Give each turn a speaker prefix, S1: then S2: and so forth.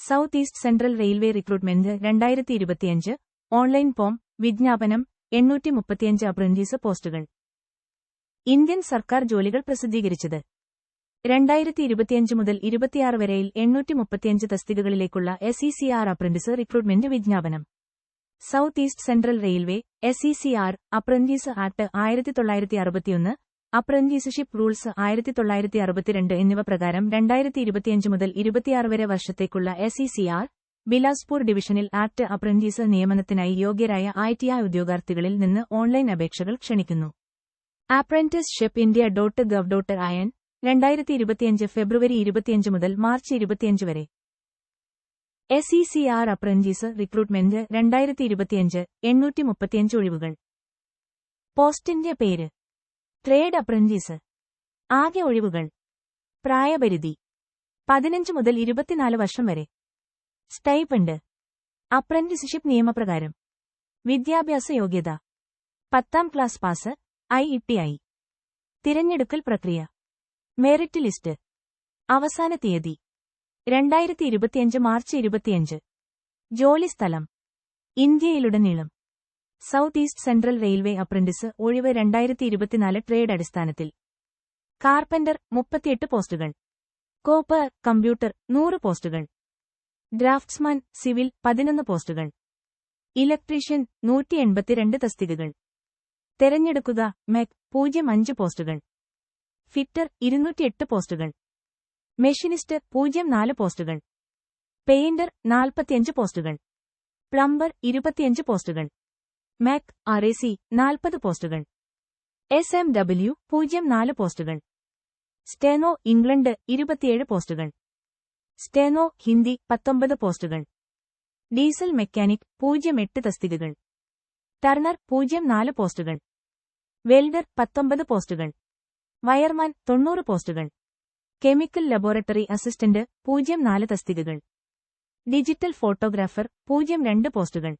S1: South east central railway recruitment 2025 online form വിജ്ഞാപനം 835 apprentice പോസ്റ്റുകൾ. Indian സർക്കാർ ജോലികൾ പ്രസിദ്ധീകരിച്ചത് 2025 മുതൽ 26 വരെയിൽ 835 തസ്തികകളിലേക്കുള്ള SECR അപ്രന്റീസ് റിക്രൂട്ട്മെന്റ് വിജ്ഞാപനം. South east central railway SECR apprentice act 1961, apprenticeship rules 1962 എന്നിവ പ്രകാരം 2025 മുതൽ 26 വരെ വർഷത്തേക്കുള്ള SECR ബിലാസ്പൂർ ഡിവിഷനിൽ ആക്ട് അപ്രന്റീസ് നിയമനത്തിനായി യോഗ്യരായ ITI ഉദ്യോഗാർത്ഥികളിൽ നിന്ന് ഓൺലൈൻ അപേക്ഷകൾ ക്ഷണിക്കുന്നു. Apprenticeship India.gov.in 2025 ഫെബ്രുവരി 25 മുതൽ മാർച്ച് 25 വരെ. SECR അപ്രന്റീസ് റിക്രൂട്ട്മെന്റ് 2025 835 ഒഴിവുകൾ. പോസ്റ്റിന്റെ പേര് ട്രേഡ് അപ്രന്റീസ്. ആകെ ഒഴിവുകൾ. പ്രായപരിധി 15 മുതൽ 24 വർഷം വരെ. സ്റ്റൈപ്പൻഡ്. അപ്രന്റീസ്ഷിപ്പ് നിയമപ്രകാരം വിദ്യാഭ്യാസ യോഗ്യത 10ാം ക്ലാസ് പാസ് ITI. തിരഞ്ഞെടുക്കൽ പ്രക്രിയ. Merit list. അവസാന തീയതി 2025 മാർച്ച് 25. ജോലിസ്ഥലം ഇന്ത്യയിലുടനീളം. South east central railway apprentice ഒഴിവ് 2024 ട്രേഡ് അടിസ്ഥാനത്തിൽ. കാർപ്പന്റർ 38 പോസ്റ്റുകൾ. കോപ്പർ കമ്പ്യൂട്ടർ 100 പോസ്റ്റുകൾ. ഡ്രാഫ്റ്റ്സ്മാൻ സിവിൽ 11 പോസ്റ്റുകൾ. ഇലക്ട്രീഷ്യൻ 182 തസ്തികകൾ. തെരഞ്ഞെടുക്കുക MEC 05 പോസ്റ്റുകൾ. ഫിറ്റർ 208 പോസ്റ്റുകൾ. മെഷീനിസ്റ്റ് 04 പോസ്റ്റുകൾ. പെയിന്റർ 45 പോസ്റ്റുകൾ. പ്ലംബർ 25 പോസ്റ്റുകൾ. MEC RAC 40 പോസ്റ്റുകൾ. SMW 04 പോസ്റ്റുകൾ. സ്റ്റെനോ ഇംഗ്ലണ്ട് 27 പോസ്റ്റുകൾ. സ്റ്റെനോ ഹിന്ദി 19 പോസ്റ്റുകൾ. ഡീസൽ മെക്കാനിക് 08 തസ്തികകൾ. ടർണർ 04 പോസ്റ്റുകൾ. വെൽഡർ 19 പോസ്റ്റുകൾ. വയർമാൻ 90 പോസ്റ്റുകൾ. കെമിക്കൽ ലബോറട്ടറി അസിസ്റ്റന്റ് 04 തസ്തികകൾ. ഡിജിറ്റൽ ഫോട്ടോഗ്രാഫർ 02 പോസ്റ്റുകൾ.